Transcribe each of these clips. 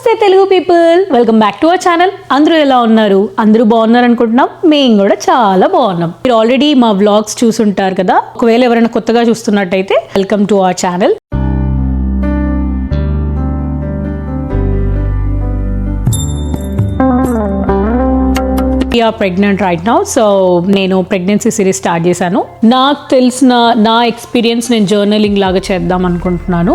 నమస్తే Telugu people, welcome back to our channel. అందరూ ఎలా ఉన్నారు? అందరూ బాగున్నారు అనుకుంటున్నాం. మేము కూడా చాలా బాగున్నాం. మీరు ఆల్రెడీ మా వ్లాగ్స్ చూసుంటారు కదా. ఒకవేళ ఎవరైనా కొత్తగా చూస్తున్నట్టయితే welcome to our channel. Pregnant right now. So నేను ప్రెగ్నెన్సీ సిరీస్ స్టార్ట్ చేశాను. నాకు తెలిసిన నా ఎక్స్పీరియన్స్ నేను జర్నలింగ్ లాగా చేద్దాం అనుకుంటున్నాను.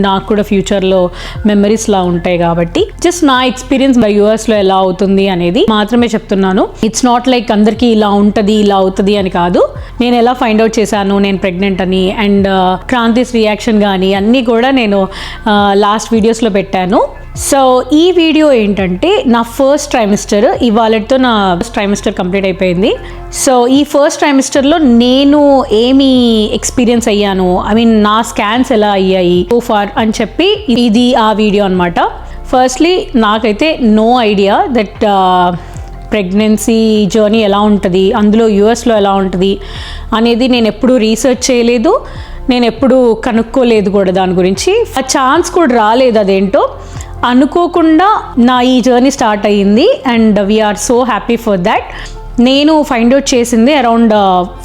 నాకు కూడా ఫ్యూచర్లో మెమరీస్ లా ఉంటాయి కాబట్టి జస్ట్ నా ఎక్స్పీరియన్స్ యూఎస్లో ఎలా అవుతుంది అనేది మాత్రమే చెప్తున్నాను. ఇట్స్ నాట్ లైక్ అందరికీ ఇలా ఉంటుంది ఇలా అవుతుంది అని కాదు. నేను ఎలా ఫైండ్ అవుట్ చేశాను నేను ప్రెగ్నెంట్ అని, అండ్ క్రాంతిస్ రియాక్షన్ కానీ అన్నీ కూడా నేను లాస్ట్ వీడియోస్లో పెట్టాను. సో ఈ వీడియో ఏంటంటే నా ఫస్ట్ ట్రైమిస్టర్, ఇవాళతో నా ఫస్ట్ ట్రైమిస్టర్ కంప్లీట్ అయిపోయింది. సో ఈ ఫస్ట్ ట్రైమిస్టర్లో నేను ఏమి ఎక్స్పీరియన్స్ అయ్యాను, ఐ మీన్ నా స్కాన్స్ ఎలా అయ్యాయి సో ఫార్ అని చెప్పి ఇది ఆ వీడియో అనమాట. ఫస్ట్లీ నాకైతే no idea that pregnancy journey ఎలా ఉంటుంది, అందులో యూఎస్లో ఎలా ఉంటుంది అనేది నేను ఎప్పుడూ రీసెర్చ్ చేయలేదు, నేను ఎప్పుడూ కనుక్కోలేదు కూడా దాని గురించి. ఆ ఛాన్స్ కూడా రాలేదు. అదేంటో అనుకోకుండా నా ఈ జర్నీ స్టార్ట్ అయ్యింది and we are so happy for that. నేను ఫైండ్ అవుట్ చేసింది అరౌండ్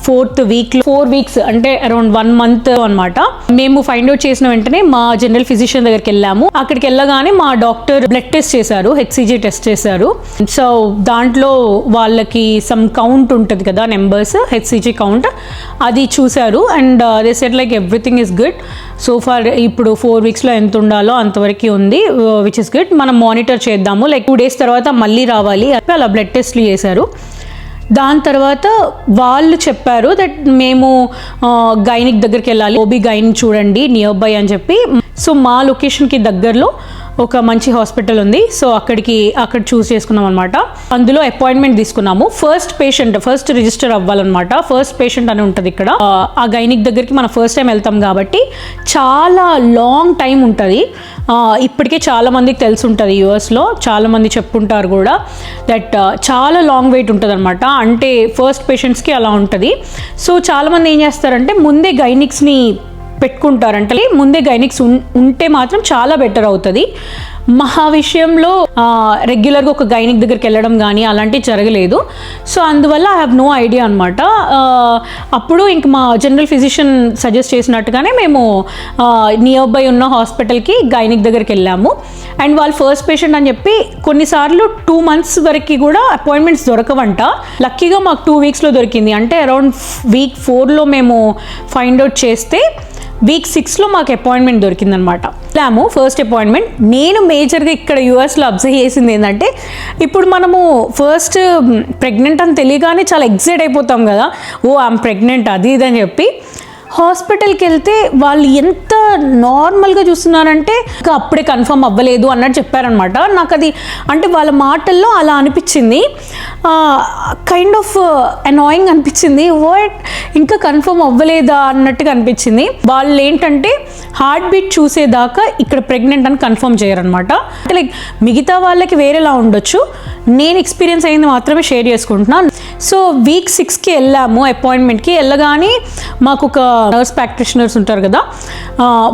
4th వీక్, 4 weeks అంటే అరౌండ్ 1 month అనమాట. మేము ఫైండ్ అవుట్ చేసిన వెంటనే మా జనరల్ ఫిజిషియన్ దగ్గరికి వెళ్ళాము. అక్కడికి వెళ్ళగానే మా డాక్టర్ బ్లడ్ టెస్ట్ చేశారు, హెచ్సిజీ టెస్ట్ చేశారు. సో దాంట్లో వాళ్ళకి సమ్ కౌంట్ ఉంటుంది కదా, నెంబర్స్, హెచ్సిజీ కౌంట్, అది చూశారు and they said like everything is good so far. ఇప్పుడు 4 weeksలో ఎంత ఉండాలో అంతవరకు ఉంది, విచ్ ఇస్ గుడ్. మనం మానిటర్ చేద్దాము, లైక్ 2 days తర్వాత మళ్ళీ రావాలి అలా బ్లడ్ టెస్ట్లు చేశారు. దాని తర్వాత వాళ్ళు చెప్పారు దట్ మేము గైనిక్ దగ్గరికి వెళ్ళాలి, ఓబీ గైన్ చూడండి నియర్ బై అని చెప్పి. సో మా లొకేషన్కి దగ్గరలో ఒక మంచి హాస్పిటల్ ఉంది. సో అక్కడ చూస్ చేసుకున్నాం అనమాట. అందులో అపాయింట్మెంట్ తీసుకున్నాము. ఫస్ట్ రిజిస్టర్ అవ్వాలన్నమాట. ఫస్ట్ పేషెంట్ అని ఉంటుంది ఇక్కడ. ఆ గైనిక్ దగ్గరికి మనం ఫస్ట్ టైం వెళ్తాం కాబట్టి చాలా లాంగ్ టైం ఉంటుంది. ఇప్పటికే చాలా మందికి తెలిసి ఉంటుంది, యూఎస్లో చాలా మంది చెప్పుంటారు కూడా దట్ చాలా లాంగ్ వెయిట్ ఉంటుంది అనమాట. అంటే ఫస్ట్ పేషెంట్స్కి అలా ఉంటుంది. సో చాలామంది ఏం చేస్తారంటే ముందే గైనిక్స్ని పెట్టుకుంటారంటే, ముందే గైనిక్స్ ఉంటే మాత్రం చాలా బెటర్ అవుతుంది. మా విషయంలో రెగ్యులర్గా ఒక గైనిక్ దగ్గరికి వెళ్ళడం కానీ అలాంటివి జరగలేదు. సో అందువల్ల ఐ హ్యావ్ నో ఐడియా అనమాట. అప్పుడు ఇంక మా జనరల్ ఫిజిషియన్ సజెస్ట్ చేసినట్టుగానే మేము నియర్ బై ఉన్న హాస్పిటల్కి గైనిక్ దగ్గరికి వెళ్ళాము. అండ్ వాళ్ళు ఫస్ట్ పేషెంట్ అని చెప్పి కొన్నిసార్లు 2 months వరకు కూడా అపాయింట్మెంట్స్ దొరకవంట. లక్కీగా మాకు 2 weeksలో దొరికింది. అంటే అరౌండ్ week 4లో మేము ఫైండ్ అవుట్ చేస్తే week 6లో మాకు అపాయింట్మెంట్ దొరికిందనమాట. వెళ్ళాము ఫస్ట్ అపాయింట్మెంట్. నేను మేజర్గా ఇక్కడ యూఎస్లో అబ్జర్వ్ చేసింది ఏంటంటే, ఇప్పుడు మనము ఫస్ట్ ప్రెగ్నెంట్ అని తెలియగానే చాలా ఎక్సైట్ అయిపోతాం కదా, ఓ ఐఎమ్ ప్రెగ్నెంట్ అది ఇది అని చెప్పి. హాస్పిటల్కి వెళ్తే వాళ్ళు ఎంత నార్మల్గా చూస్తున్నారంటే ఇంకా అప్పుడే కన్ఫర్మ్ అవ్వలేదు అన్నట్టు చెప్పారనమాట. నాకు అది అంటే వాళ్ళ మాటల్లో అలా అనిపించింది, కైండ్ ఆఫ్ అనాయింగ్ అనిపించింది. వాట్, ఇంకా కన్ఫర్మ్ అవ్వలేదా అన్నట్టుగా అనిపించింది. వాళ్ళు ఏంటంటే హార్ట్ బీట్ చూసేదాకా ఇక్కడ ప్రెగ్నెంట్ అని కన్ఫర్మ్ చేయరనమాట. అంటే లైక్ మిగతా వాళ్ళకి వేరేలా ఉండొచ్చు, నేను ఎక్స్పీరియన్స్ అయింది మాత్రమే షేర్ చేసుకుంటున్నాను. సో week 6కి వెళ్ళాము అపాయింట్మెంట్కి. వెళ్ళగానే మాకు ఒక నర్స్ ప్రాక్టీషనర్స్ ఉంటారు కదా,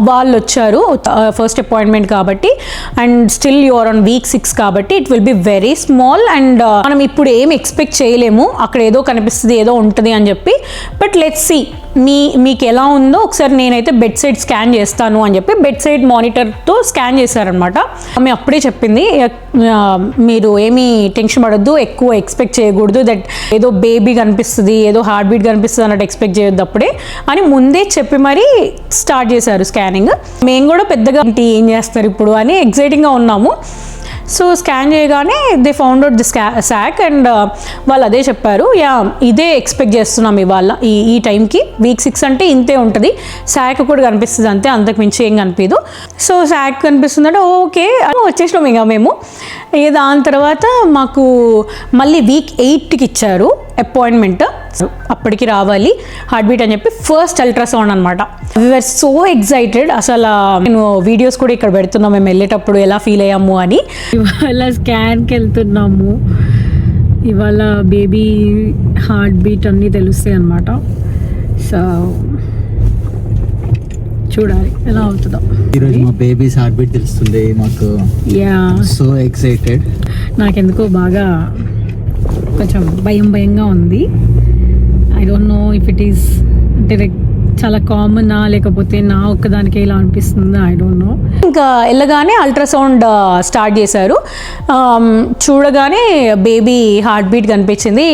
వాళ్ళు వచ్చారు ఫస్ట్ అపాయింట్మెంట్ కాబట్టి. And still you are on week 6 కాబట్టి it will be very small and మనం ఇప్పుడు ఏం ఎక్స్పెక్ట్ చేయలేము, అక్కడ ఏదో కనిపిస్తుంది ఏదో ఉంటుంది అని చెప్పి. బట్ లెట్స్ సీ మీకు ఎలా ఉందో ఒకసారి నేనైతే బెడ్ సైడ్ స్కాన్ చేస్తాను అని చెప్పి బెడ్ సైడ్ మానిటర్తో స్కాన్ చేశారనమాట. ఆమె అప్పుడే చెప్పింది, మీరు ఏమీ టెన్షన్ పడొద్దు, ఎక్కువ ఎక్స్పెక్ట్ చేయకూడదు, దట్ ఏదో బేబీ కనిపిస్తుంది ఏదో హార్ట్ బీట్ కనిపిస్తుంది అన్నట్టు ఎక్స్పెక్ట్ చేయొద్దు అప్పుడే అని ముందే చెప్పి మరీ స్టార్ట్ చేశారు స్కానింగ్. మేము కూడా పెద్దగా ఏం చేస్తారు ఇప్పుడు అని ఎక్సైటింగ్గా ఉన్నాము. సో స్కాన్ చేయగానే they found out the sack and వాళ్ళు అదే చెప్పారు, యా ఇదే ఎక్స్పెక్ట్ చేస్తున్నాం ఇవాళ ఈ టైంకి, week 6 అంటే ఇంతే ఉంటుంది, శాక్ కూడా కనిపిస్తుంది అంతే, అంతకు మించి ఏం కనిపించదు. సో శాక్ కనిపిస్తుందంటే ఓకే వచ్చేసినాం ఇక మేము. ఇక దాని తర్వాత మాకు మళ్ళీ week 8కి ఇచ్చారు అపాయింట్మెంట్. అప్పటికి రావాలి హార్ట్ బీట్ అని చెప్పి ఫస్ట్ అల్ట్రాసౌండ్ అనమాట. We are so excited. అసలు నేను వీడియోస్ కూడా ఇక్కడ పెడుతున్నాం మేము వెళ్ళేటప్పుడు ఎలా ఫీల్ అయ్యాము అని. ఇవాళ స్కాన్కి వెళ్తున్నాము, ఇవాళ బేబీ హార్ట్ బీట్ అన్నీ తెలుస్తాయి అన్నమాట. సో చూడాలి ఎలా అవుతుందో. ఈరోజు మా బేబీస్ హార్ట్ బీట్ తెలుస్తుంది మాకు. Yeah, so excited. నాకెందుకో బాగా కొంచెం భయంగా ఉంది. I don't no if it is అంటే లైక్ చాలా కామనా లేకపోతే నా ఒక్కదానికే ఇలా అనిపిస్తుందా, ఐ డోంట్ నో. ఇంకా వెళ్ళగానే అల్ట్రాసౌండ్ స్టార్ట్ చేశారు. చూడగానే బేబీ హార్ట్ బీట్ కనిపించింది.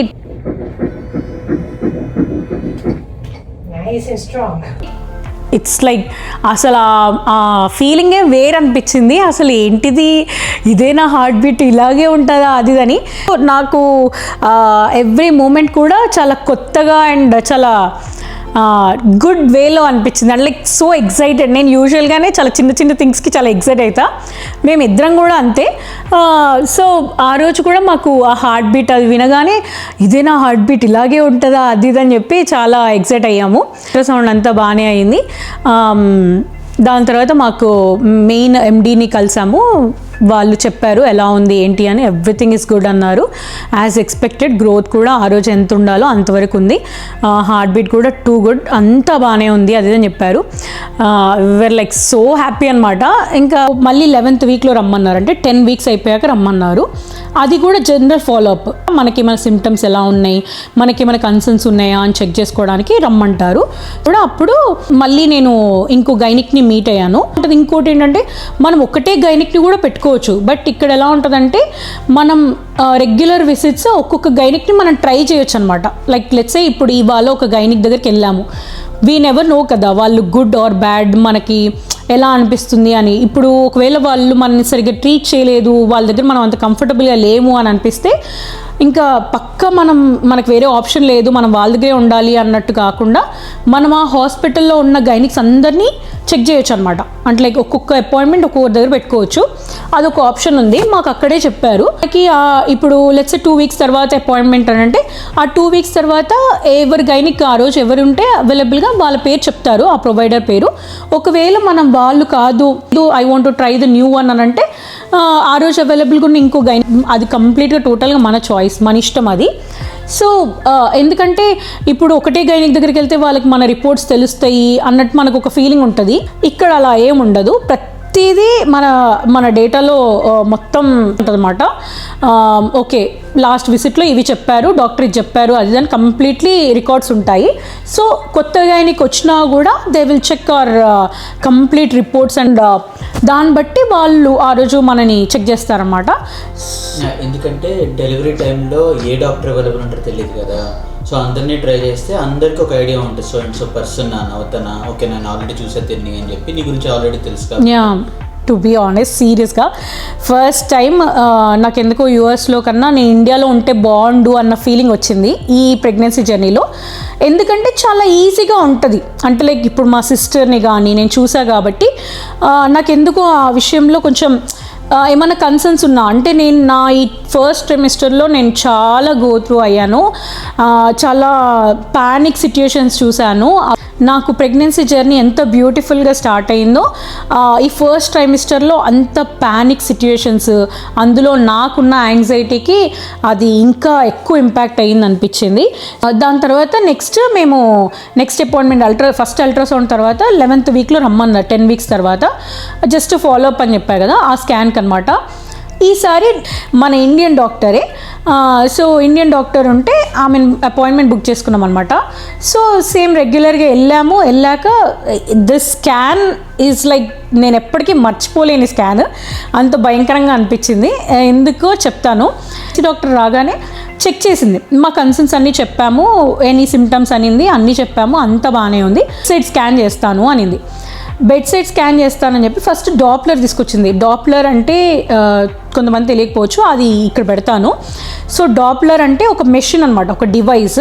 ఇట్స్ లైక్ అసలు ఆ ఫీలింగే వేరు అనిపించింది. అసలు ఏంటిది, ఇదే నా హార్ట్ బీట్ ఇలాగే ఉంటుందా అది అని. నాకు ఎవ్రీ మూమెంట్ కూడా చాలా కొత్తగా అండ్ చాలా గుడ్ వేలో అనిపించింది. And like so excited. నేను యూజువల్గానే చాలా చిన్న థింగ్స్కి చాలా ఎక్సైట్ అవుతా. మేము ఇద్దరం కూడా అంతే. సో ఆ రోజు కూడా మాకు ఆ హార్ట్ బీట్ అది వినగానే ఇదే నా హార్ట్ బీట్ ఇలాగే ఉంటుందా అది ఇది అని చెప్పి చాలా ఎక్సైట్ అయ్యాము. సౌండ్ అంతా బాగానే అయింది. దాని తర్వాత మాకు మెయిన్ ఎండీని కలిసాము. వాళ్ళు చెప్పారు ఎలా ఉంది ఏంటి అని. ఎవ్రీథింగ్ ఈస్ గుడ్ అన్నారు. యాజ్ ఎక్స్పెక్టెడ్ గ్రోత్ కూడా ఆ రోజు ఎంత ఉండాలో అంతవరకు ఉంది. హార్ట్ బీట్ కూడా టూ గుడ్, అంతా బాగానే ఉంది అది అని చెప్పారు. వీఆర్ లైక్ సో హ్యాపీ అనమాట. ఇంకా మళ్ళీ 11th వీక్లో రమ్మన్నారు, అంటే 10 వీక్స్ అయిపోయాక రమ్మన్నారు. అది కూడా జనరల్ ఫాలోఅప్, మనకి మన సిమ్టమ్స్ ఎలా ఉన్నాయి, మనకి మన కన్సర్న్స్ ఉన్నాయా అని చెక్ చేసుకోవడానికి రమ్మంటారు కూడా. అప్పుడు మళ్ళీ నేను ఇంకో గైనిక్ని మీట్ అయ్యాను. అంటే ఇంకోటి ఏంటంటే మనం ఒకటే గైనిక్ని కూడా పెట్టుకోవచ్చు. బట్ ఇక్కడ ఎలా ఉంటుందంటే మనం రెగ్యులర్ విజిట్స్ ఒక్కొక్క గైనిక్ని మనం ట్రై చేయొచ్చు అనమాట. లైక్ లెట్స్ సే ఇప్పుడు ఇవాళ ఒక గైనిక్ దగ్గరికి వెళ్ళాము, వీ నెవర్ నో కదా వాళ్ళు గుడ్ ఆర్ బ్యాడ్, మనకి ఎలా అనిపిస్తుంది అని. ఇప్పుడు ఒకవేళ వాళ్ళు మనని సరిగ్గా ట్రీట్ చేయలేదు, వాళ్ళ దగ్గర మనం అంత కంఫర్టబుల్గా లేము అని అనిపిస్తే ఇంకా పక్క మనకు వేరే ఆప్షన్ లేదు, మనం వాళ్ళ దగ్గరే ఉండాలి అన్నట్టు కాకుండా మనం ఆ హాస్పిటల్లో ఉన్న గైనిక్స్ అందరినీ చెక్ చేయొచ్చు అనమాట. అంటే లైక్ ఒక్కొక్క అపాయింట్మెంట్ ఒక్కొక్కరి దగ్గర పెట్టుకోవచ్చు. అదొక ఆప్షన్ ఉంది. మాకు అక్కడే చెప్పారు. మనకి ఇప్పుడు లెట్స్ 2 వీక్స్ తర్వాత అపాయింట్మెంట్ అని అంటే ఆ 2 వీక్స్ తర్వాత ఎవరి గైనిక్ ఆ రోజు ఎవరు ఉంటే అవైలబుల్గా వాళ్ళ పేరు చెప్తారు, ఆ ప్రొవైడర్ పేరు. ఒకవేళ మనం వాళ్ళు కాదు I want to try the new one అని అంటే ఆ రోజు అవైలబుల్గా ఉన్న ఇంకో గైనిక్, అది కంప్లీట్గా టోటల్గా మన చాయిస్, మన ఇష్టం అది. సో ఎందుకంటే ఇప్పుడు ఒకటే గైనిక్ దగ్గరికి వెళ్తే వాళ్ళకి మన రిపోర్ట్స్ తెలుస్తాయి అన్నట్టు మనకు ఒక ఫీలింగ్ ఉంటుంది. ఇక్కడ అలా ఏం ఉండదు. ప్రతిదీ మన డేటాలో మొత్తం ఉంటుందన్నమాట. ఓకే లాస్ట్ విజిట్లో ఇవి చెప్పారు, డాక్టర్ ఇది చెప్పారు, అది దాని కంప్లీట్లీ రికార్డ్స్ ఉంటాయి. సో కొత్త గైనిక్ వచ్చినా కూడా they will check our complete reports and దాన్ని బట్టి వాళ్ళు ఆ రోజు మనని చెక్ చేస్తారన్నమాట. ఎందుకంటే డెలివరీ టైంలో ఏ డాక్టర్ అవైలబుల్ ఉంటారో తెలియదు కదా. సో అందరినీ ట్రై చేస్తే అందరికి ఒక ఐడియా ఉంటుంది. సో అండ్ సో పర్సన్ నవ్వుతానా, ఓకే నేను ఆల్రెడీ చూసే తిని అని చెప్పి నీ గురించి ఆల్రెడీ తెలుసు కదా. టు బీ ఆనెస్ట్ సీరియస్గా ఫస్ట్ టైం నాకెందుకో యూఎస్లో కన్నా నేను ఇండియాలో ఉంటే బాగుండు అన్న ఫీలింగ్ వచ్చింది ఈ ప్రెగ్నెన్సీ జర్నీలో. ఎందుకంటే చాలా ఈజీగా ఉంటుంది. అంటే లైక్ ఇప్పుడు మా సిస్టర్ని కానీ నేను చూసా కాబట్టి నాకెందుకో ఆ విషయంలో కొంచెం ఏమైనా కన్సర్న్స్ ఉన్నా అంటే నేను నా ఈ ఫస్ట్ ట్రైమిస్టర్లో నేను చాలా గో త్రూ అయ్యాను. చాలా ప్యానిక్ సిచ్యుయేషన్స్ చూశాను. నాకు ప్రెగ్నెన్సీ జర్నీ ఎంత బ్యూటిఫుల్గా స్టార్ట్ అయిందో ఈ ఫస్ట్ ట్రైమిస్టర్లో అంత ప్యానిక్ సిచ్యుయేషన్స్, అందులో నాకున్న యాంగ్జైటీకి అది ఇంకా ఎక్కువ ఇంపాక్ట్ అయ్యింది అనిపించింది. దాని తర్వాత మేము నెక్స్ట్ అపాయింట్మెంట్ ఫస్ట్ అల్ట్రాసౌండ్ తర్వాత 11th వీక్లో రమ్మన్నారు. 10 వీక్స్ తర్వాత జస్ట్ ఫాలోఅప్ అని చెప్పారు కదా, ఆ స్కాన్కి అనమాట. ఈసారి మన ఇండియన్ డాక్టరే. సో ఇండియన్ డాక్టర్ ఉంటే ఆమె అపాయింట్మెంట్ బుక్ చేసుకున్నాం అనమాట. సో సేమ్ రెగ్యులర్గా వెళ్ళాక ది స్కాన్ ఈజ్ లైక్ నేను ఎప్పటికీ మర్చిపోలేని స్కాన్. అంత భయంకరంగా అనిపించింది. ఎందుకో చెప్తాను. డాక్టర్ రాగానే చెక్ చేసింది, మా కన్సర్న్స్ అన్నీ చెప్పాము, ఎనీ సిమ్టమ్స్ అనింది, అన్నీ చెప్పాము, అంత బాగానే ఉంది. సైడ్ స్కాన్ చేస్తాను అనింది. బెడ్ సైడ్ స్కాన్ చేస్తానని చెప్పి ఫస్ట్ డాప్లర్ తీసుకొచ్చింది. డాప్లర్ అంటే కొంతమంది తెలియకపోవచ్చు, అది ఇక్కడ పెడతాను. సో డాప్లర్ అంటే ఒక మెషిన్ అనమాట, ఒక డివైస్.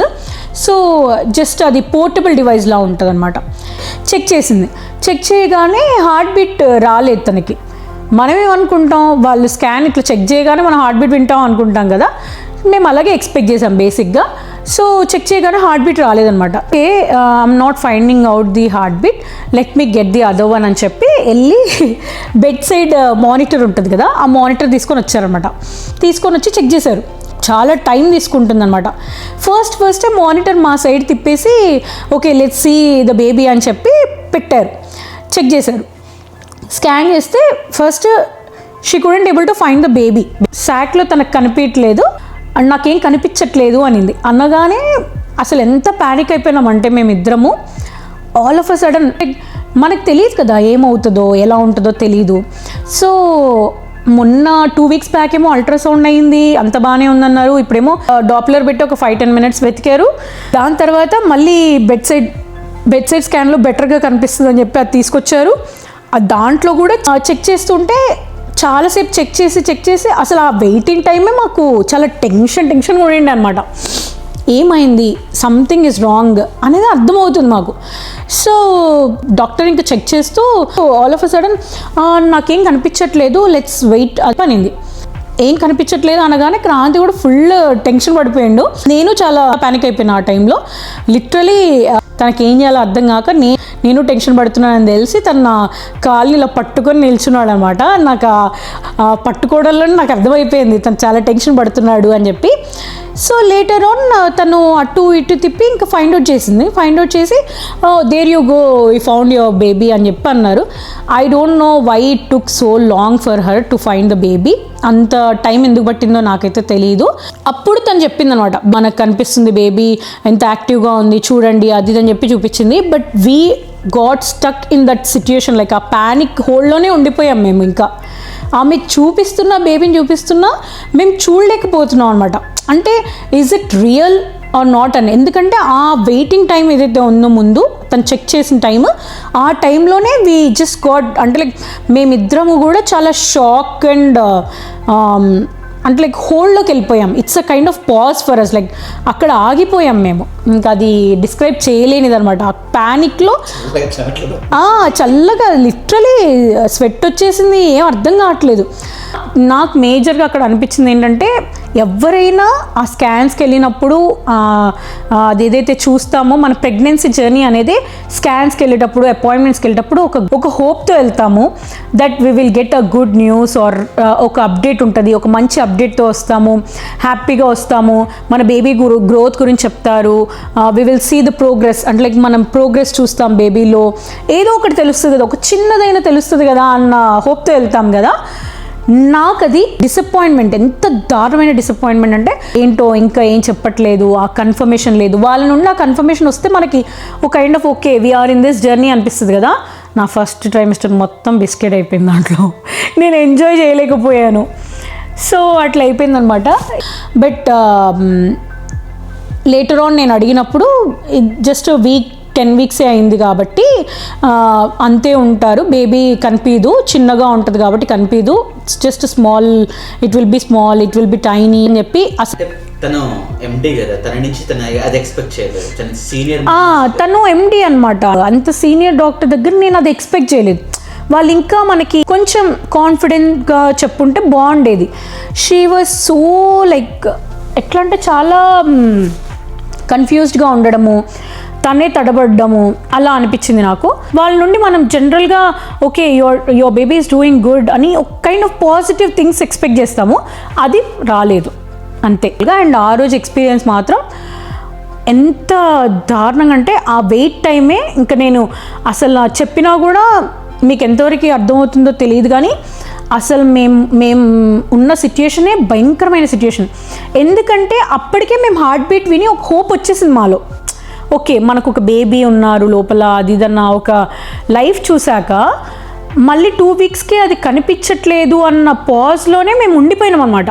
సో జస్ట్ అది పోర్టబుల్ డివైస్లా ఉంటుంది అనమాట. చెక్ చేసింది. చెక్ చేయగానే హార్ట్ బీట్ రాలేదు తనకి. మనమేమనుకుంటాం, వాళ్ళు స్కాన్ ఇట్లా చెక్ చేయగానే మనం హార్ట్ బీట్ వింటాం అనుకుంటాం కదా. మేము అలాగే ఎక్స్పెక్ట్ చేసాం బేసిక్గా. సో చెక్ చేయగానే హార్ట్ బీట్ రాలేదనమాట. I'm not finding out the heartbeat, let me get the other one అని చెప్పి వెళ్ళి బెడ్ సైడ్ మానిటర్ ఉంటుంది కదా, ఆ మానిటర్ తీసుకొని వచ్చారనమాట. తీసుకొని వచ్చి చెక్ చేశారు. చాలా టైం తీసుకుంటుంది అనమాట. ఫస్ట్ మానిటర్ మా సైడ్ తిప్పేసి okay let's see the baby అని చెప్పి పెట్టారు. చెక్ చేశారు. స్కాన్ చేస్తే first she couldn't able to find the baby. శాక్లో తనకు కనిపించట్లేదు అండ్ నాకేం కనిపించట్లేదు అనింది. అనగానే అసలు ఎంత ప్యానిక్ అయిపోయినామంటే మేమిద్దరము, ఆల్ ఆఫ్ అ సడన్ మనకు తెలియదు కదా ఏమవుతుందో ఎలా ఉంటుందో తెలీదు. సో మొన్న 2 weeks బ్యాక్ ఏమో అల్ట్రాసౌండ్ అయింది, అంత బాగానే ఉందన్నారు. ఇప్పుడేమో డాప్లర్ పెట్టి ఒక 5-10 minutes వెతికారు. దాని తర్వాత మళ్ళీ బెడ్ సైడ్ స్కాన్లో బెటర్గా కనిపిస్తుంది అని చెప్పి అది తీసుకొచ్చారు. దాంట్లో కూడా చెక్ చేస్తుంటే చాలాసేపు చెక్ చేసి అసలు ఆ వెయిటింగ్ టైమే మాకు చాలా టెన్షన్ ఉండింది అనమాట. ఏమైంది, సంథింగ్ ఈజ్ రాంగ్ అనేది అర్థమవుతుంది మాకు. సో డాక్టర్ ఇంకా చెక్ చేస్తూ ఆల్ ఆఫ్ అ సడన్ నాకేం కనిపించట్లేదు, లెట్స్ వెయిట్ అనింది. ఏం కనిపించట్లేదు అనగానే క్రాంతి కూడా ఫుల్ టెన్షన్ పడిపోయిండు. నేను చాలా ప్యానిక్ అయిపోయినా ఆ టైంలో. లిటరలీ తనకి ఏం చేయాలో అర్థం కాక నేను టెన్షన్ పడుతున్నానని తెలిసి తన కాళ్ళు ఇలా పట్టుకొని నిల్చున్నాడు అనమాట. నాకు ఆ పట్టుకోవడంలో నాకు అర్థమైపోయింది తను చాలా టెన్షన్ పడుతున్నాడు అని చెప్పి. సో లేటర్ ఆన్ తను అటు ఇటు తిప్పి ఇంకా ఫైండ్ అవుట్ చేసి there you go you found your baby అని చెప్పి అన్నారు. I don't know why it took so long for her to find the baby. అంత టైం ఎందుకు పట్టిందో నాకైతే తెలియదు. అప్పుడు తను చెప్పింది అనమాట, మనకు కనిపిస్తుంది బేబీ ఎంత యాక్టివ్గా ఉంది చూడండి అది అని చెప్పి చూపించింది. But we got stuck in that situation, like ఆ ప్యానిక్ హోల్డ్లోనే ఉండిపోయాం మేము. ఇంకా ఆమె బేబీని చూపిస్తున్నా మేము చూడలేకపోతున్నాం అనమాట. అంటే is it real are not అని. ఎందుకంటే ఆ వెయిటింగ్ టైం ఏదైతే ఉందో ముందు తను చెక్ చేసిన టైం, ఆ టైంలోనే వీ జస్ట్ గాట్, అంటే లైక్ మేమిద్దరము కూడా చాలా షాక్ అండ్ అంటే లైక్ హోల్డ్లోకి వెళ్ళిపోయాం. It's a kind of pause for us, like అక్కడ ఆగిపోయాం మేము. ఇంకా అది డిస్క్రైబ్ చేయలేనిది అనమాట. ఆ ప్యానిక్లో చల్లగా లిటరలీ స్వెట్ వచ్చేసింది, ఏం అర్థం కావట్లేదు. నాకు మేజర్గా అక్కడ అనిపించింది ఏంటంటే, ఎవరైనా ఆ స్కాన్స్కి వెళ్ళినప్పుడు అది ఏదైతే చూస్తామో మన ప్రెగ్నెన్సీ జర్నీ అనేది స్కాన్స్కి వెళ్ళేటప్పుడు అపాయింట్మెంట్స్కి వెళ్ళేటప్పుడు ఒక హోప్తో వెళ్తాము that we will get a good news or ఒక అప్డేట్ ఉంటుంది, ఒక మంచి అప్డేట్తో వస్తాము, హ్యాపీగా వస్తాము, మన బేబీ గ్రోత్ గురించి చెప్తారు, we will see the progress, అంటే లైక్ మనం ప్రోగ్రెస్ చూస్తాం బేబీలో, ఏదో ఒకటి తెలుస్తుంది కదా, ఒక చిన్నదైనా తెలుస్తుంది కదా అన్న హోప్తో వెళ్తాం కదా. నాకు అది డిసప్పాయింట్మెంట్, ఎంత దారుణమైన డిసప్పాయింట్మెంట్ అంటే ఏంటో ఇంకా ఏం చెప్పట్లేదు, ఆ కన్ఫర్మేషన్ లేదు. వాళ్ళ నుండి ఆ కన్ఫర్మేషన్ వస్తే మనకి ఒక kind of okay we are in this journey అనిపిస్తుంది కదా. నా ఫస్ట్ ట్రైమిస్టర్ మొత్తం బిస్కెట్ అయిపోయింది, దాంట్లో నేను ఎంజాయ్ చేయలేకపోయాను. సో అట్లా అయిపోయిందనమాట. బట్ లేటర్ ఆన్ నేను అడిగినప్పుడు జస్ట్ వీక్ 10 weeks అయింది కాబట్టి అంతే ఉంటారు, బేబీ కనిపించదు, చిన్నగా ఉంటుంది కాబట్టి కనిపించదు, just small, it will B small, it will B tiny అని చెప్పి. తను ఎండి కదా, తన నుంచి తను అది ఎక్స్పెక్ట్ చేయలేదు. తను సీనియర్, తను ఎండి అనమాట. అంత సీనియర్ డాక్టర్ దగ్గర నేను అది ఎక్స్పెక్ట్ చేయలేదు. వాళ్ళు ఇంకా మనకి కొంచెం కాన్ఫిడెంట్గా చెప్పుంటే బాగుండేది. షీ వాజ్ సో లైక్ ఎట్లా అంటే చాలా కన్ఫ్యూజ్డ్గా ఉండడము, తనే తడబడ్డము అలా అనిపించింది నాకు. వాళ్ళ నుండి మనం జనరల్గా okay your baby is doing good అని ఒక kind of positive things expect చేస్తాము, అది రాలేదు అంతే. అండ్ ఆ రోజు ఎక్స్పీరియన్స్ మాత్రం ఎంత దారుణంగా అంటే ఆ వెయిట్ టైమే ఇంకా నేను అసలు చెప్పినా కూడా మీకు ఎంతవరకు అర్థమవుతుందో తెలియదు, కానీ అసలు మేము ఉన్న సిచ్యుయేషనే భయంకరమైన సిచ్యుయేషన్. ఎందుకంటే అప్పటికే మేము హార్ట్ బీట్ విని ఒక హోప్ వచ్చేసింది మాలో, ఓకే మనకు ఒక బేబీ ఉన్నారు లోపల అది ఇదన్న ఒక లైఫ్ చూశాక మళ్ళీ 2 weeksకే అది కనిపించట్లేదు అన్న పాజ్లోనే మేము ఉండిపోయినాం అనమాట.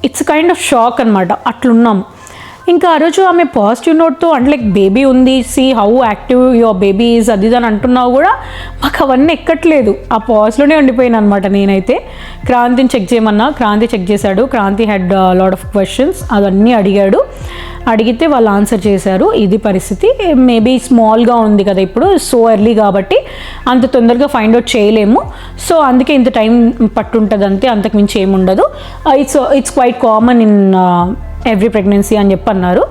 ఇట్స్ కైండ్ ఆఫ్ షాక్ అనమాట, అట్లున్నాం. ఇంకా ఆ రోజు ఆమె పాజిటివ్ నోట్తో అంటే లైక్ బేబీ ఉంది, see how active your baby is అది అని అంటున్నావు కూడా మాకు అవన్నీ ఎక్కట్లేదు, ఆ పాజ్లోనే ఉండిపోయాను అనమాట. నేనైతే క్రాంతిని చెక్ చేయమన్నా, క్రాంతి చెక్ చేశాడు. Kranti had lot of questions, అవన్నీ అడిగితే వాళ్ళు ఆన్సర్ చేశారు. ఇది పరిస్థితి, మేబీ స్మాల్గా ఉంది కదా ఇప్పుడు, సో ఎర్లీ కాబట్టి అంత తొందరగా ఫైండ్ అవుట్ చేయలేము, సో అందుకే ఇంత టైం పట్టుంటుంది అంతే, అంతకు మించి ఏముండదు. It's quite common in every pregnancy అని చెప్పి అన్నారు.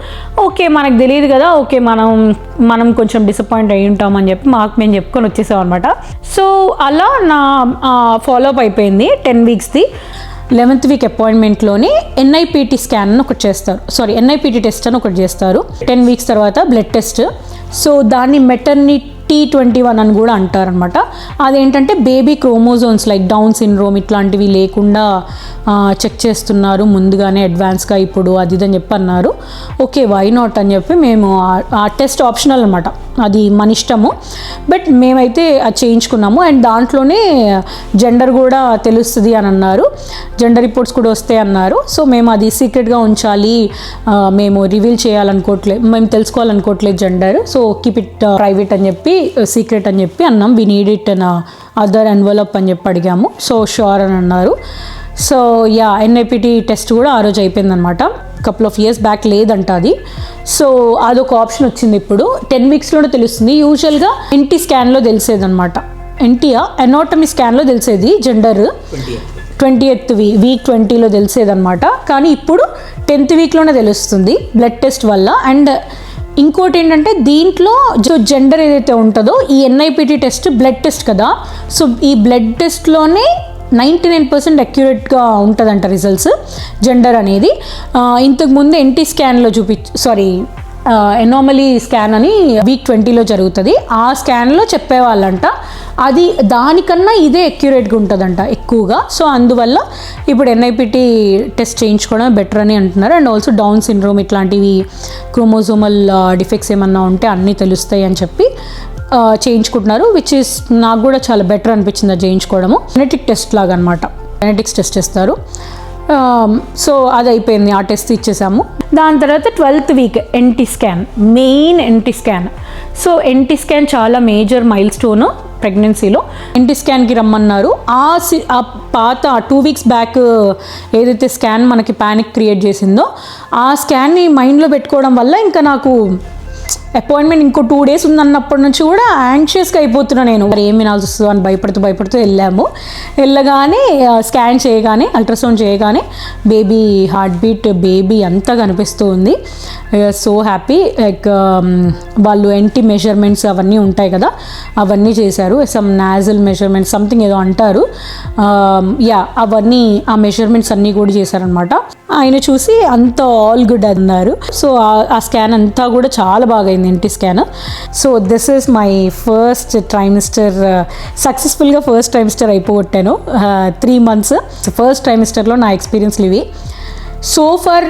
ఓకే మనకు తెలియదు కదా, ఓకే మనం కొంచెం డిసప్పాయింట్ అయ్యి ఉంటామని చెప్పి మేము చెప్పుకొని వచ్చేసాం అనమాట. సో అలా నా ఫాలోఅప్ అయిపోయింది 10 weeksది. 11th week అపాయింట్మెంట్లోని NIPT స్కాన్ అని ఒకటి చేస్తారు, NIPT టెస్ట్ అని ఒకటి చేస్తారు. 10 weeks తర్వాత బ్లడ్ టెస్ట్. సో దాన్ని మెటర్నిటీ T21 అని కూడా అంటారనమాట. అదేంటంటే baby chromosomes like down syndrome ఇట్లాంటివి లేకుండా చెక్ చేస్తున్నారు ముందుగానే అడ్వాన్స్గా ఇప్పుడు అది ఇదని చెప్పి అన్నారు. ఓకే, వై నాట్ అని చెప్పి మేము ఆ టెస్ట్ ఆప్షనల్ అనమాట, అది మన ఇష్టము. బట్ మేమైతే అది చేయించుకున్నాము. అండ్ దాంట్లోనే జెండర్ కూడా తెలుస్తుంది అని అన్నారు, జెండర్ రిపోర్ట్స్ కూడా వస్తాయి అన్నారు. సో మేము అది సీక్రెట్గా ఉంచాలి, మేము రివీల్ చేయాలనుకోవట్లేదు, మేము తెలుసుకోవాలనుకోవట్లేదు gender, so keep it private అని చెప్పి సీక్రెట్ అని చెప్పి అన్నాం. We need it in other envelope అని చెప్పి అడిగాము. సో షూర్ అని అన్నారు. సో యా, NIPT టెస్ట్ కూడా ఆ రోజు అయిపోయిందనమాట. కపుల్ ఆఫ్ ఇయర్స్ బ్యాక్ లేదంట అది. సో అదొక ఆప్షన్ వచ్చింది. ఇప్పుడు 10 వీక్స్లోనే తెలుస్తుంది. యూజువల్గా NT స్కాన్లో తెలిసేది అనమాట. ఎనాటమీ స్కాన్లో తెలిసేది జెండర్ 20th వీక్ 20లో తెలిసేదన్నమాట. కానీ ఇప్పుడు 10th వీక్లోనే తెలుస్తుంది బ్లడ్ టెస్ట్ వల్ల. అండ్ ఇంకోటి ఏంటంటే దీంట్లో జెండర్ ఏదైతే ఉంటుందో ఈ NIPT టెస్ట్ బ్లడ్ టెస్ట్ కదా, సో ఈ బ్లడ్ టెస్ట్లోనే 99% అక్యురేట్గా ఉంటుందంట రిజల్ట్స్ జెండర్ అనేది. ఇంతకుముందు NT స్కాన్లో ఎనామలీ స్కాన్ అని వీక్ 20లో జరుగుతుంది. ఆ స్కాన్లో చెప్పేవాళ్ళంట అది దానికన్నా ఇదే అక్యురేట్గా ఉంటుందంట ఎక్కువగా. సో అందువల్ల ఇప్పుడు NIPT టెస్ట్ చేయించుకోవడం బెటర్ అని అంటున్నారు. అండ్ ఆల్సో డౌన్ సిండ్రోమ్ ఇట్లాంటివి క్రోమోజోమల్ డిఫెక్ట్స్ ఏమన్నా ఉంటే అన్నీ తెలుస్తాయి అని చెప్పి చేయించుకుంటున్నారు. విచ్ ఈస్ నాకు కూడా చాలా బెటర్ అనిపించింది అది చేయించుకోవడము. జెనెటిక్ టెస్ట్ లాగా అనమాట, జెనెటిక్స్ టెస్ట్ చేస్తారు. సో అది అయిపోయింది, ఆ టెస్ట్ ఇచ్చేసాము. దాని తర్వాత 12th week NT scan, main NT scan. So NT scan చాలా మేజర్ మైల్ స్టోన్ ప్రెగ్నెన్సీలో. NT స్కాన్కి రమ్మన్నారు. ఆ పాత 2 వీక్స్ బ్యాక్ ఏదైతే స్కాన్ మనకి ప్యానిక్ క్రియేట్ చేసిందో ఆ స్కాన్ని మైండ్లో పెట్టుకోవడం వల్ల ఇంకా నాకు అపాయింట్మెంట్ ఇంకో 2 days ఉందన్నప్పటి నుంచి కూడా యాంగ్షియస్గా అయిపోతున్నా నేను. మరి ఏం వినాల్సి వస్తుందో అని భయపడుతూ వెళ్ళాము. వెళ్ళగానే స్కాన్ చేయగానే, అల్ట్రాసౌండ్ చేయగానే బేబీ హార్ట్ బీట్, బేబీ అంతా కనిపిస్తూ ఉంది. So happy. లైక్ వాళ్ళు NT మెజర్మెంట్స్ అవన్నీ ఉంటాయి కదా, అవన్నీ చేశారు. సమ్ నాజల్ మెజర్మెంట్స్ సంథింగ్ ఏదో అంటారు. అవన్నీ ఆ మెజర్మెంట్స్ అన్నీ కూడా చేశారనమాట. ఆయన చూసి అంత ఆల్ గుడ్ అన్నారు. సో ఆ స్కాన్ అంతా కూడా చాలా బాగా అయింది, NT scan. So this is my first trimester. సక్సెస్ఫుల్గా ఫస్ట్ ట్రైమిస్టర్ అయిపోగొట్టాను. 3 months ఫస్ట్ ట్రైమిస్టర్లో నా ఎక్స్పీరియన్స్లు ఇవి. సో ఫర్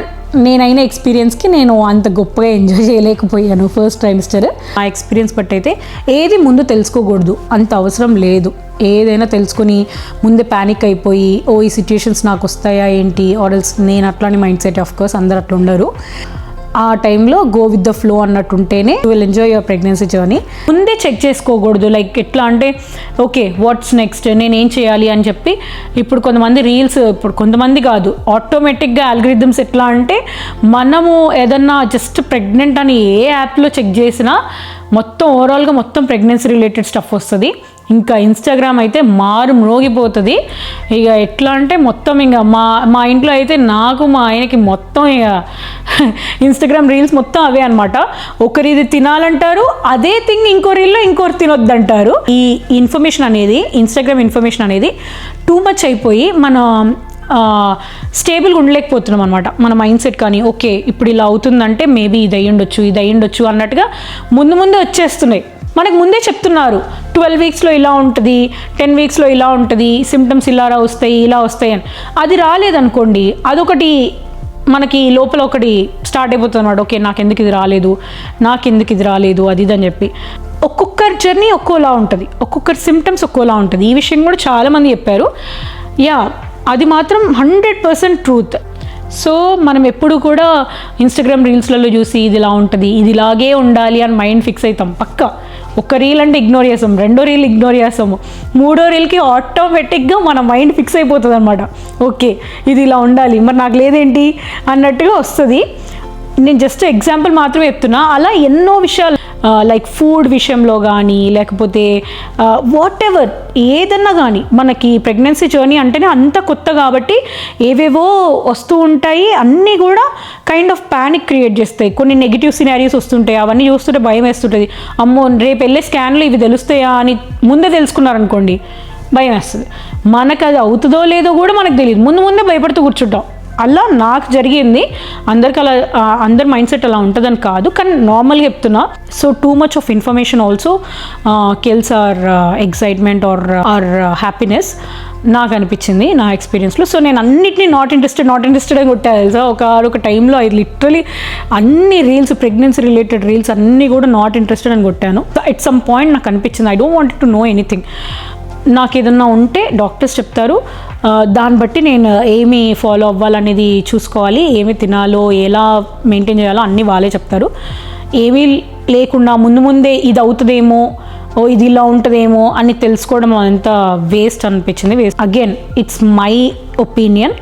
నేనైన ఎక్స్పీరియన్స్కి నేను అంత గొప్పగా ఎంజాయ్ చేయలేకపోయాను ఫస్ట్ ట్రైమిస్టర్. ఆ ఎక్స్పీరియన్స్ బట్టి అయితే ఏది ముందు తెలుసుకోకూడదు, అంత అవసరం లేదు. ఏదైనా తెలుసుకొని ముందే ప్యానిక్ అయిపోయి ఈ సిచ్యుయేషన్స్ నాకు వస్తాయా ఏంటి, ఆర్ఎల్స్ నేను అట్లానే మైండ్ సెట్. ఆఫ్ కోర్స్ అందరు అట్లా ఉండరు. ఆ టైంలో గో విత్ ద ఫ్లో అన్నట్టుంటేనే you will enjoy your pregnancy journey. ముందే చెక్ చేసుకోకూడదు. లైక్ ఎట్లా అంటే ఓకే వాట్స్ నెక్స్ట్, నేనేం చేయాలి అని చెప్పి. ఇప్పుడు కొంతమంది రీల్స్, ఇప్పుడు కొంతమంది కాదు, ఆటోమేటిక్గా ఆల్గరిథమ్స్ ఎట్లా అంటే మనము ఏదన్నా జస్ట్ ప్రెగ్నెంట్ అని ఏ యాప్లో చెక్ చేసినా మొత్తం ఓవరాల్గా మొత్తం ప్రెగ్నెన్సీ రిలేటెడ్ స్టఫ్ వస్తుంది. ఇంకా ఇన్స్టాగ్రామ్ అయితే మ్రోగిపోతుంది. ఇక ఎట్లా అంటే మొత్తం ఇంకా మా ఇంట్లో అయితే నాకు మా ఆయనకి మొత్తం ఇక ఇన్స్టాగ్రామ్ రీల్స్ మొత్తం అవే అనమాట. ఒకరు ఇది తినాలంటారు, అదే థింగ్ ఇంకో రీల్లో ఇంకోరు తినొద్దంటారు. ఈ ఇన్ఫర్మేషన్ అనేది, ఇన్స్టాగ్రామ్ ఇన్ఫర్మేషన్ అనేది టూ మచ్ అయిపోయి మన స్టేబుల్గా ఉండలేకపోతున్నాం అనమాట. మన మైండ్ సెట్ కానీ ఓకే ఇప్పుడు ఇలా అవుతుందంటే మేబీ ఇది అయ్యుండొచ్చు అన్నట్టుగా ముందు వచ్చేస్తున్నాయి. మనకు ముందే చెప్తున్నారు 12 వీక్స్లో ఇలా ఉంటుంది, 10 వీక్స్లో ఇలా ఉంటుంది, సిమ్టమ్స్ ఇలా వస్తాయి అని. అది రాలేదనుకోండి, అదొకటి మనకి లోపల ఒకటి స్టార్ట్ అయిపోతుంది అన్నమాట. ఓకే నాకెందుకు ఇది రాలేదు అది అని చెప్పి. ఒక్కొక్కరి జర్నీ ఒక్కోలా ఉంటుంది, ఒక్కొక్కరి సిమ్టమ్స్ ఒక్కోలా ఉంటుంది. ఈ విషయం కూడా చాలామంది చెప్పారు. అది మాత్రం 100% ట్రూత్. సో మనం ఎప్పుడు కూడా ఇన్స్టాగ్రామ్ రీల్స్లలో చూసి ఇది ఇలా ఉంటుంది, ఇది ఇలాగే ఉండాలి అని మైండ్ ఫిక్స్ అవుతాం పక్కా. ఒక రీల్ అంటే ఇగ్నోర్ చేస్తాం, 2వ రీల్ ఇగ్నోర్ చేస్తాము, 3వ రీల్కి ఆటోమేటిక్గా మన మైండ్ ఫిక్స్ అయిపోతుంది అనమాట. ఓకే ఇది ఇలా ఉండాలి, మరి నాకు లేదేంటి అన్నట్టుగా వస్తుంది. నేను జస్ట్ ఎగ్జాంపుల్ మాత్రమే చెప్తున్నా. అలా ఎన్నో విషయాలు లైక్ ఫుడ్ విషయంలో కానీ లేకపోతే వాట్ ఎవర్ ఏదన్నా కానీ మనకి ప్రెగ్నెన్సీ జర్నీ అంటేనే అంత కొత్త కాబట్టి ఏవేవో వస్తూ ఉంటాయి. అన్నీ కూడా కైండ్ ఆఫ్ ప్యానిక్ క్రియేట్ చేస్తాయి. కొన్ని నెగిటివ్ సినారియోస్ వస్తుంటాయి, అవన్నీ చూస్తుంటే భయం వేస్తుంటుంది. అమ్మో రేపు వెళ్ళే స్కాన్లో ఇవి తెలుస్తాయా అని ముందే తెలుసుకున్నారనుకోండి భయం వేస్తుంది. మనకు అది అవుతుందో లేదో కూడా మనకు తెలియదు, ముందే భయపడుతూ కూర్చుంటాం. అలా నాకు జరిగింది. అందరికి అలా అందరి మైండ్ సెట్ అలా ఉంటుందని కాదు, కానీ నార్మల్గా చెప్తున్నా. So too much of information also kills our excitement or happiness నాకు అనిపించింది నా ఎక్స్పీరియన్స్లో. సో నేను అన్నిటినీ నాట్ ఇంట్రెస్టెడ్ అని కొట్టాను తెలుసా. ఒక టైంలో అది లిటరలీ అన్ని రీల్స్, ప్రెగ్నెన్సీ రిలేటెడ్ రీల్స్ అన్నీ కూడా నాట్ ఇంట్రెస్టెడ్ అని కొట్టాను. ఎట్ సమ్ పాయింట్ నాకు అనిపించింది I don't want to know anything. నాకు ఏదన్నా ఉంటే డాక్టర్స్ చెప్తారు, దాన్ని బట్టి నేను ఏమి ఫాలో అవ్వాలనేది చూసుకోవాలి, ఏమి తినాలో ఎలా మెయింటైన్ చేయాలో అన్నీ వాళ్ళే చెప్తారు. ఏమీ లేకుండా ముందే ఇది అవుతుందేమో, ఇది ఇలా ఉంటుందేమో అని తెలుసుకోవడం అంతా వేస్ట్ అనిపించింది. అగైన్ ఇట్స్ మై ఒపీనియన్,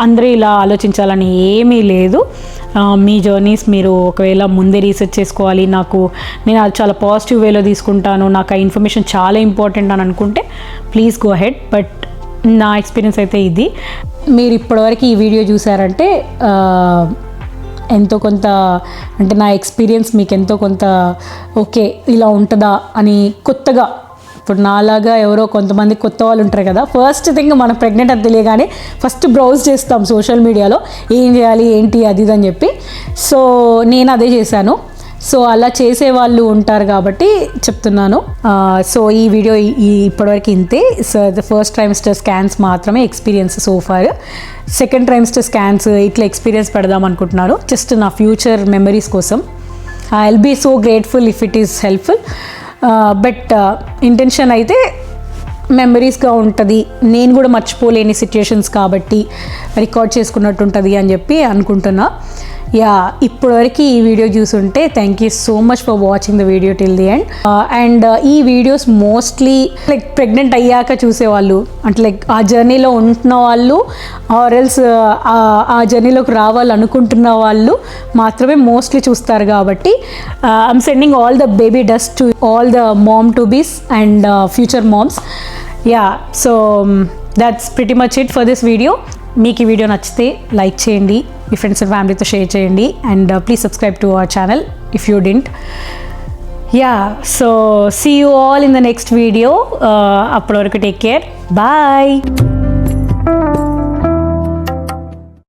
అందరూ ఇలా ఆలోచించాలని ఏమీ లేదు. మీ జర్నీస్ మీరు ఒకవేళ ముందే రీసెర్చ్ చేసుకోవాలి, నేను అది చాలా పాజిటివ్ వేలో తీసుకుంటాను, నాకు ఆ ఇన్ఫర్మేషన్ చాలా ఇంపార్టెంట్ అని అనుకుంటే ప్లీజ్ గో అహెడ్. బట్ నా ఎక్స్పీరియన్స్ అయితే ఇది. మీరు ఇప్పటివరకు ఈ వీడియో చూసారంటే ఎంతో కొంత, అంటే నా ఎక్స్పీరియన్స్ మీకు ఎంతో కొంత ఓకే ఇలా ఉంటుందా అని కొత్తగా, ఇప్పుడు నాలాగా ఎవరో కొంతమంది కొత్త వాళ్ళు ఉంటారు కదా, ఫస్ట్ థింగ్ మనం ప్రెగ్నెంట్ అని తెలియగానే ఫస్ట్ బ్రౌజ్ చేస్తాం సోషల్ మీడియాలో ఏం చేయాలి ఏంటి అది అని చెప్పి. సో నేను అదే చేశాను. సో అలా చేసే వాళ్ళు ఉంటారు కాబట్టి చెప్తున్నాను. సో ఈ వీడియో ఇప్పటివరకు ఇంతే. So the first trimester scans మాత్రమే experience so far. Second trimester scans ఇట్లా ఎక్స్పీరియన్స్ పెడదాం అనుకుంటున్నాను, జస్ట్ నా ఫ్యూచర్ మెమరీస్ కోసం. I will be so grateful if it is helpful. But intention అయితే మెమరీస్గా ఉంటుంది, నేను కూడా మర్చిపోలేని సిచ్యుయేషన్స్ కాబట్టి రికార్డ్ చేసుకున్నట్టు ఉంటుంది అని చెప్పి అనుకుంటున్నా. ఇప్పటివరకు ఈ వీడియో చూసుంటే thank you so much for watching the video till the end. And ఈ వీడియోస్ మోస్ట్లీ లైక్ ప్రెగ్నెంట్ అయ్యాక చూసేవాళ్ళు, అంటే లైక్ ఆ జర్నీలో ఉంటున్న వాళ్ళు ఆర్ ఎల్స్ ఆ జర్నీలోకి రావాలనుకుంటున్న వాళ్ళు మాత్రమే మోస్ట్లీ చూస్తారు కాబట్టి I'm sending all the baby dust to all the mom to bees and future moms. So that's pretty much it for this video. మీకు ఈ వీడియో నచ్చితే లైక్ చేయండి, మీ ఫ్రెండ్స్ అండ్ ఫ్యామిలీతో షేర్ చేయండి, and please subscribe to our channel if you didn't. So see you all in the next video. అప్పటి వరకు take care, bye.